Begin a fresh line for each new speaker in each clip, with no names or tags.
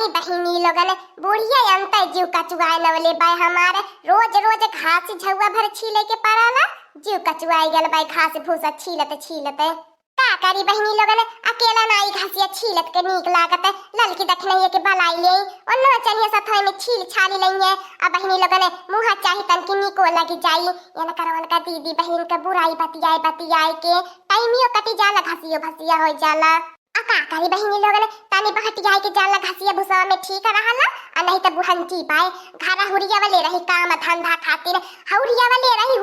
बताई बहिनी लोगन बुढ़िया अंतर जीव कचुआए नवले बाय हमारे रोज रोज घास झुआ भर छीले के पड़ाला जीव कचुआई गल बाय घास भूसा छीलते का करी बहिनी लोगन अकेला नाई घासिया छीलत के नीक लागत ललकी दखनैया के बलाई ले और न चनिया सथाई में छील छाली लइए आ बहिनी लोगन मुहा चाही तन की नीको लगी जाई एन करवन का दीदी बहिन के बुराई बतियाए के टाइमियो कटी जाला घासियो भसिया हो जाला का करी बहिनी लोगन तानी बहटियाई के जाला घासिया भुसवा में ठीक रहला आ नहीं त बुहंती पाए घरा हुरिया वाले रही काम धंधा खातिर हुरिया वाले रही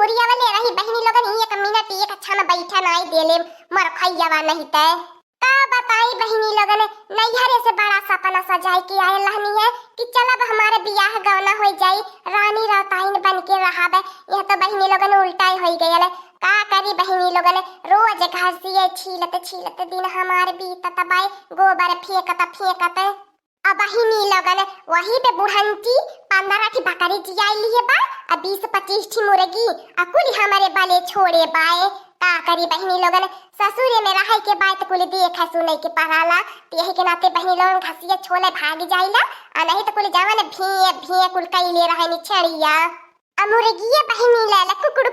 बहिनी लोगन एक मिनट एक अच्छा में बैठा नहीं देले मर खैयावा नहीं त का बताई बहिनी लोगन नैहरे से बड़ा सपना सजाई के आए रहनी है कि चलब हमारे बियाह गौना हो जाई रानी रताइन बन के रहाबे यह तो बहिनी लोगन उल्टा हो गयल का करी बहिनी लोगन रोज घासिए छीलते दिन हमारे बीतत बाय गोबर फेंकत अब बहिनी लोगन वही पे बुढ़ंती 15 की बकरी जियाई लिए बा अब 20-25 की मुर्गी अकुल हमारे बाले छोड़े बाए का करी बहिनी लोगन ससुरे में रहे के बात कुल देख सुने के पराला यही के नाते बहिनी लोगन घासिए छोले भाग जाइला आ नहीं तो कुल जवान भे कुल कइले रहे नि छड़िया मुर्गिया बहिनी लाला कुकुड़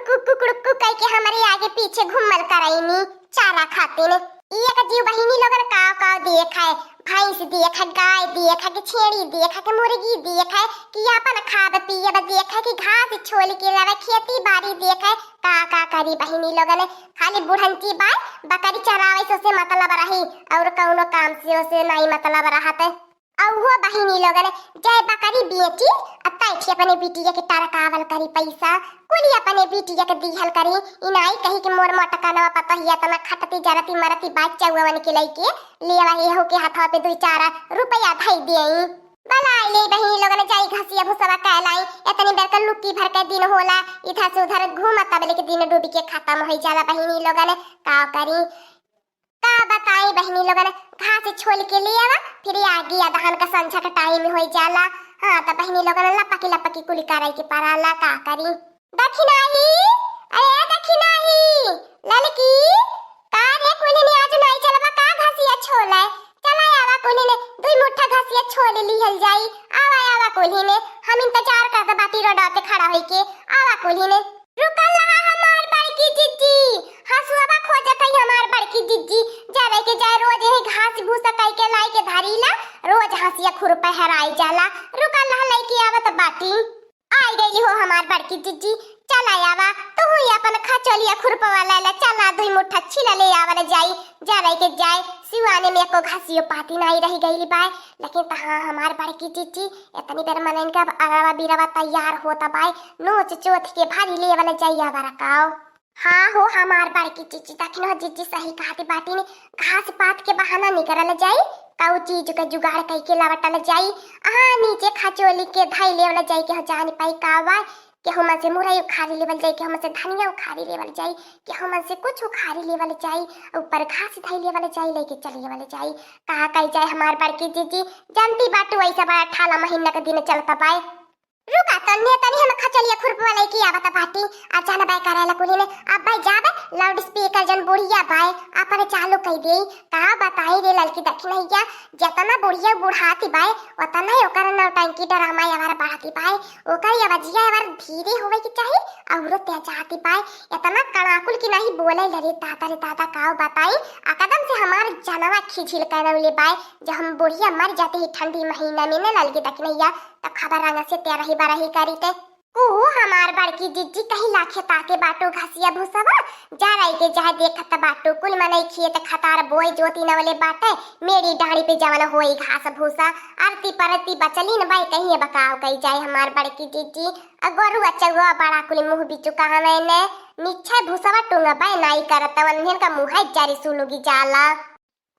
कह के हमारे आगे पीछे घुमल कराईनी चारा खाते ने एक जीव बहिनी लोगन का देखा है भैंस देखा गाय देखा के छेड़ी देखा के मुर्गी देखा कि अपन खाब पिए देखा कि घास छोल के रवे खेती बाड़ी देखा का करी बहिनी लोगन खाली बुढ़ंती बाय बकरी चरावे से मतलब रही और कौनो काम से नहीं मतलब रहत औहो बहिनी लोगन जय बकरी बेची अत्ता अपने बिटिया के टरकावल करी पैसा कुली अपने बिटिया के दिहल करी इनाई कही के मोर मटकानवा पतहिया तना खटती जरती मरती बाच्चा हुवन के लइके लेवा हे हो के हाथ पे 2-4 रुपया धई देई बलाई ले बहिनी लोगन जाई घसिया भुसवा कहलाई इतनी बेर का लुक्की भर के दिन होला इधर से उधर घूमत तबले के दिन डूबी के खत्म हो जाला बहिनी लोगन का करी का बताई बहिनी लोगन घास छोल के ले आवा फिर आगे धान का संझा का टाइम हो जाला हां त बहिनी लोगन लपकी कुली कराई के पराला का करी दखिनाही अरे दखिनाही ललकी का रे कोनी ने आज नहीं चलबा का घासिया छोले चला आवा कोनी ने 2 मुट्ठा घासिया छोल लिहल जाई आवा कोनी ने हम इंतजार करत बाती रोड पे खड़ा होई के आवा कोनी ने रुकल रहा हमार बड़की जिज्जी हसुआबा खोजत है हमार बड़की जिज्जी जावे के जाए रोज यही घास भूसा कई के लाई के धारीला रोज हंसिया खुरपे हराई जाला रुकल रहा लईकी आवत बाटी आई गई हो हमार बड़की जिज्जी चला आवा तू ही अपन खचलिया खुरपा वाला ले चला 2 मुट्ठा छिला ले आवा जाई जावे के जाए सिवाने में को घासियो पाती नहीं रही गईली बाय लेकिन तहां हमार बड़की जिज्जी इतनी देर मनन का अरवा बीरवा तैयार होता बाय नोच चोथ के भारी ले वाला जाई आवा रकाओ हाँ हो हमार बड़की जिज्जी दखनो जिज्जी सही कहती बाटी ने घास पात के बहाना निकरल जाई काउ चीज का जुगाड़ कई के लावटल जाई नीचे खचोली के धाई लेवल जाई के जान पाई कावा के हम से मुरई उखाड़ी लेवल जाई के हम से धनिया उखाड़ी लेवल जाई के हम से कुछ उखाड़ी लेवल जाई ऊपर घास धाई लेवल जाई लेके चली लेवल जाई कहा कई जाए हमार बड़की जिज्जी जानती बाटू ऐसा बड़ा ठाला महीना का दिन चलता पाए रुका तनी हम खचलिया खुरप वाले की आवत बाटी आ जाना बाय कराला कुली ने अब बाय जाबे लाउड स्पीकर जन बुढ़िया बाय अपन चालू कई देई का बताई रे ललकी दखिनैया जतना बुढ़िया बुढ़ाती बाय ओतना ओकर नौटंकी ड्रामा यावर बढ़ाती बाय ओकर आवाजिया यावर धीरे होवे की चाहिए और तेज आती बाय इतना कड़ाकुल की नहीं बोले लरे ताता काओ बताई एकदम से हमार जनवा खिझिल करले बाय जब हम बुढ़िया मर जाते ही ठंडी महीना में न ललकी दखिनैया त खबर रंग से तेरा ही बरही करीते हमार बड़की जिज्जी कहीं लाखे ताके बाटो घासिया भूसवा जा रही के जाए देखत बाटो कुल मनई खेत खतार बोई जोती नवले बाटे मेरी डाड़ी पे जवन होई घास भूसा आरती परती बचली न बाई कहीं बकाव कई जाए हमार बड़की जिज्जी अगोरु अचगुआ बड़ा कुल मुंह बिचु कहा मैंने नीचे भूसवा टुंगा बाई नाई करत वनहन का मुंह जारी सुलुगी जाला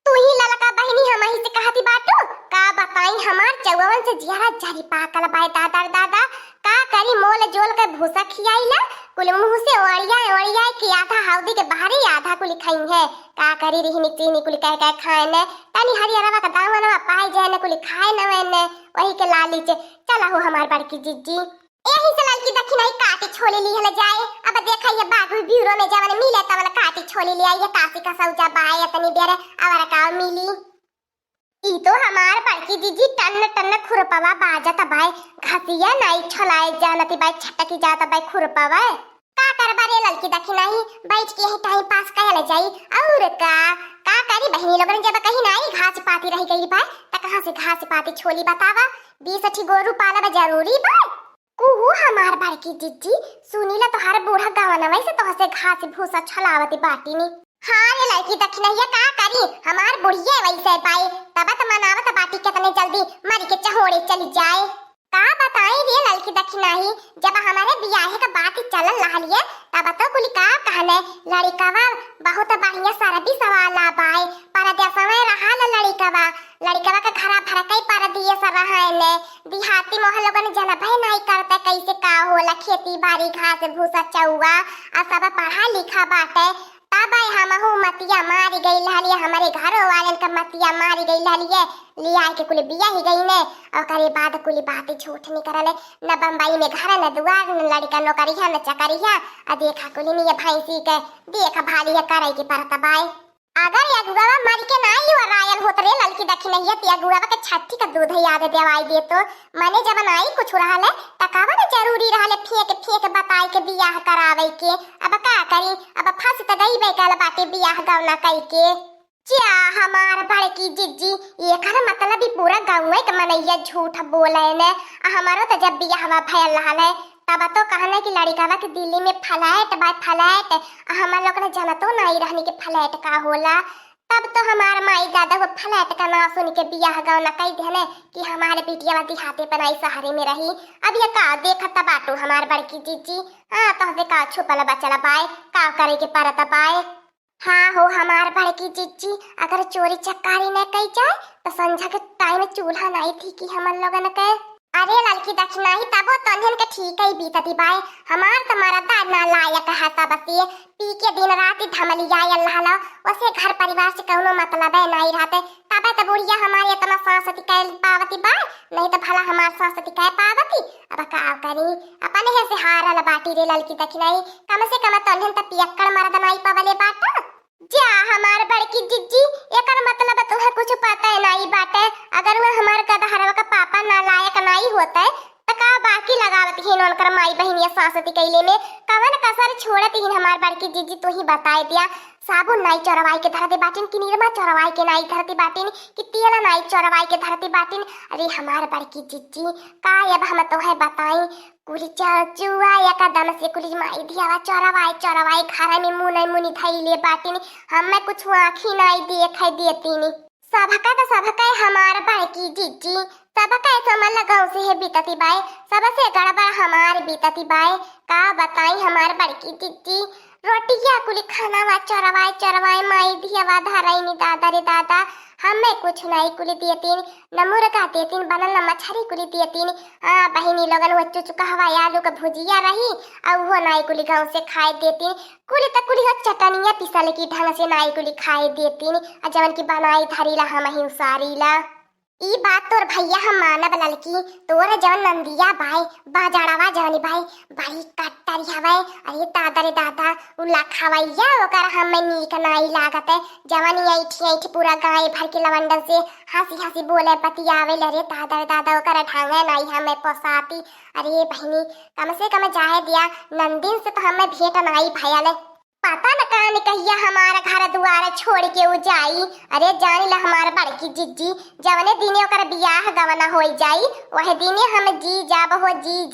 तू ही ललका बहिनी हम ही से कहती बाटो का बताई हमार चौवन से जियारा जारी पाकल बाय दादा का करी मोल जोल के भूसा खियाइला कुल मुंह से ओड़िया की आधा हाउदी के बाहरी आधा कुल खाई है का करी रही चीनी कुल कह खाए ने तनी हरियरवा का दावनवा पाई जाए ने कुल खाए न वने वही के लाली से चला हो हमार बड़की जिज्जी यही से ललकी दखिनाई काटी छोली ली हल जाए अब देखा ये बागु ब्यूरो में जवन मिले तवन काटी छोली ले आई कासी का सौजा बाय तनी देर आवरा का मिली ई तो हमार बड़की जीजी टन टन खुरपवा बाजत बाय घसिया नाई छलाए जानती बाय छटकी जाता बाय खुरपवा का करबा रे ललकी दखी नहीं बैठ के ही टाइम पास कहले जाई और का करी बहनी लोगन जब कहीं नहीं घास पाती रह गई बा त कहां से घास पाती छोली बतावा 20 गोरू पाला जरूरी बा कुहू हमार बड़की जीजी सुनीला तोहार बूढ़ा गवनवा से तोह से घास भूसा छलावती बाटी नी हाँ रे लड़की दखिनैया का करी हमार बुढ़िया वैसे पाई तब त मनावत बाटी कितने जल्दी मरी के चहोड़े चली जाए का बताई रे लड़की दखिनाही जब हमारे बियाह का बात चलल रहलिए तब तो कुली का कहले लड़कवा बहुत बढ़िया सरबी सवाल बाय पर देसवे रहा लड़कवा का घरा भरकई पर दिए सर रहा ने देहाती मोहल लोगन जनबे नहीं करते कैसे का होला खेती बाड़ी घास भूसा चौवा आ सब पढ़ा लिखा बाटे तब हमहू मतिया मारी गई लहलिए हमारे घरों वाले का मतिया मारी गई लहलिए लिया के कुल बिया ही गई ने और करे बाद कुल बातें झूठ नहीं करले न बम्बई में घर न दुआर न लड़का नौकरिया न चकरिया आ देखा कुल नहीं भैंसी के देखा भाली है करे की परत बाय अगर या गुआवा मर के नहीं हो रायल होत रे ललकी दखी नहीं है गुआवा के छट्टी का दूध याद देवाई दे तो मने जब नहीं कुछ रहले तकावा न जरूरी रहले फेंक बताई के बियाह करावे के अब का करी अब फंस त गई बे कल बाटे बियाह गवना कई के क्या हमार बड़की जिज्जी ये कर मतलब भी पूरा गांव में के मनैया झूठ बोले ने हमारो त जब बियाह भयल रहले तब तो कहना कि लड़कावा के दिल्ली में फ्लैट बाय फ्लैट हमार लोग ने जाना तो नहीं रहने के फ्लैट का होला तब तो हमार माई दादा वो फ्लैट का नाम सुन के बियाह गावना कई देने कि हमारे बिटिया दिहाते बनाई सहारे में रही अब ये का देखत बाटू हमार बड़की जीजी हां तो से का छुपल बचल बाय का करे के परत बाय हाँ हो हमार बड़की जीजी अगर चोरी चकारी न कई जाए तो संझा के टाइम चूल्हा नहीं थी कि हमन लोगन के अरे लड़की दक्षिणा ही तबो तंजन के ठीक है बीतती बाय हमार तुम्हारा दाद ना लायक है तब से पी के दिन रात धमली जाय अल्लाह ला वैसे घर परिवार से कोनो मतलब है नहीं रहते तब तो बुढ़िया हमारे इतना सांसती कह पावती बाय नहीं तो भला हमार सांसती कह पावती अब का करी अपने है से हारल बाटी रे लड़की दक्षिणा ही कम से कम तंजन त पियक्कड़ मर्द नहीं पावले बाटा जा हमार बड़की जिज्जी एकर मतलब तुम्हें कुछ पता है नहीं बाटे अगर वह हमार गदहरवा का पापा ना लायक नहीं होता है त का बाकी लगावत ही नोनकर माई बहनिया सासती कैले में कवन कसर छोड़त ही हमार बड़की जिज्जी तू ही बताए दिया साबुन नाई चरवाई के धरती बाटिन कि निरमा चरवाई के नाई धरती बाटिन कि तेल नाई चरवाई के धरती बाटिन अरे हमार बड़की जिज्जी का अब हम तो है बताई कुली चुआ या कदम से कुली माई दियावा चरवाई खारा में मुनी थैले बाटिन हमें कुछ आँखी नहीं देखाई देती नी सबका हमार बड़की जिज्जी सबका समझ लगाओ से है बीतती बाय सबसे गड़बड़ हमार बीतती बाय का बताई हमार बड़की जिज्जी रोटिया कुली खाना वा चरवाई माई दियावा धराई नी दादा रे दादा हमें कुछ नहीं कुली देतीन न मुर्गा देतीन बनल न मछली कुली देतीन हाँ बहिनी लोगन वो चुचुका हवाई आलू का भुजिया रही और वो नाई कुली गाँव से खाए देतीन कुली तक कुली चटनिया पिसल की ढंग से नाई कुली खाए देतीन और जवन की बनाई धरीला हम ही उसारीला ई बात तोर भैया हम मानब ललकी तोर जवन नंदिया भाई बाजाड़वा जानी भाई कट्टरी हवाई अरे दादा रे दादा उला खवैया ओकर हमें नीक नाई लागत है जवानी ऐठी पूरा गाय भर के लवंडन से हंसी बोले बतियावे रे दादा रे दादा ओकर ढंगे नाई हमें पोसाती अरे बहनी कम से कम जाए दिया नंदिन से तो हमें भेंट नाई भयल पता न कान कहिया हमारा घर दुआर छोड़ के उ जाई अरे जानी ला हमार बड़की जिज्जी जवने दिने ओकर बियाह गवना होई जाई वह दिने हम जी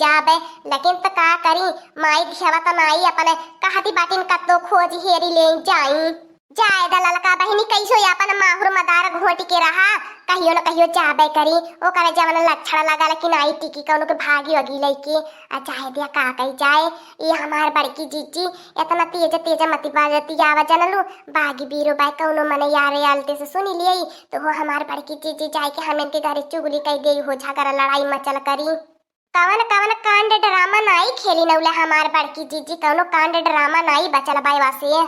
जाब लेकिन त का करी माई दियावा त नाई अपने कहती बाटिन कतो खोज हेरी ले जाई जाए दलाल का बहनी कैसो अपन माहुर मदार घोटी के रहा कहियो न कहियो जाबे करी ओकर जवन लक्षण लगल कि नाई टिकी कौनो के भागी वगी लइके आ चाहे दिया का कही जाए ये हमार बड़की जिज्जी इतना तेज मती बाजती आवा जनलू बागी बीरो बाई कौनो मने यारे आलते से सुनी लियई तो वो हमार बड़की जिज्जी जाए के हमें के घरे चुगली कई गई हो झगड़ा लड़ाई मचल करी कवन कांड ड्रामा नाई खेली नौले हमार बड़की जिज्जी कौनो कांड ड्रामा नाई बचल बाई वासे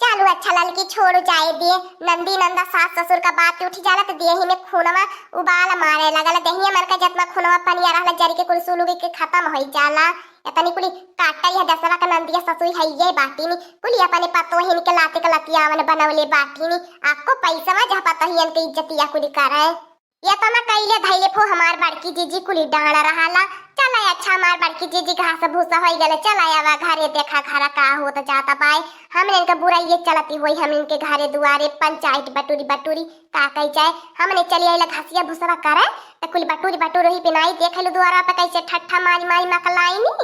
चालू अच्छा लड़की छोड़ जाए दिए। नंदी नंदा सास ससुर का बात उठ जाला तो देही में खूनवा उबाल मारे लगल। देहिया मन का जतना खूनवा पनिया रहला जरी के कुल सुलुगी के खत्म हो जाला। एतनी कुली काटा यह दसवा का नंदिया ससुई है ये बाटी नी कुली अपने पतो हिन के लाते के लतियावन बनवले बाटी नी। आपको पैसा में जहाँ पता हियन के इज्जतिया कुली करे ये तो ना कइले धइले फो हमार बड़की जीजी कुली डांड रहाला। चला अच्छा हमार बड़की जीजी घास भूसा हो गले। चला आवा घरे देखा घरा का होत जाता पाए। हमने इनका बुरा ये चलती हुई हम इनके घरे दुआरे पंचायत बटूरी बटूरी का कही जाए। हमने चली आइला घासिया भूसवा करे तो कुल बटूरी बटूरी ही पिनाई देख लो द्वारा पे कैसे ठट्ठा मारी मारी मकलाई नी।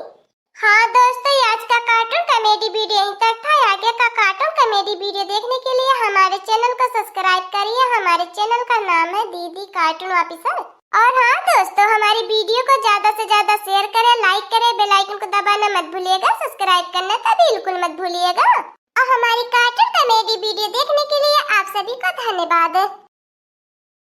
हाँ दोस्तों आज का कार्टून कॉमेडी वीडियो यहीं तक था। आगे का कार्टून कॉमेडी वीडियो देखने के लिए हमारे चैनल को सब्सक्राइब करिए। हमारे चैनल का नाम है दीदी कार्टून ऑफिसर। और हाँ दोस्तों हमारी वीडियो को ज्यादा से ज्यादा शेयर करें, लाइक करें, बेल आइकन को दबाना मत भूलिएगा, सब्सक्राइब करना तो बिल्कुल मत भूलिएगा। और हमारी कार्टून कॉमेडी वीडियो देखने के लिए आप सभी को धन्यवाद।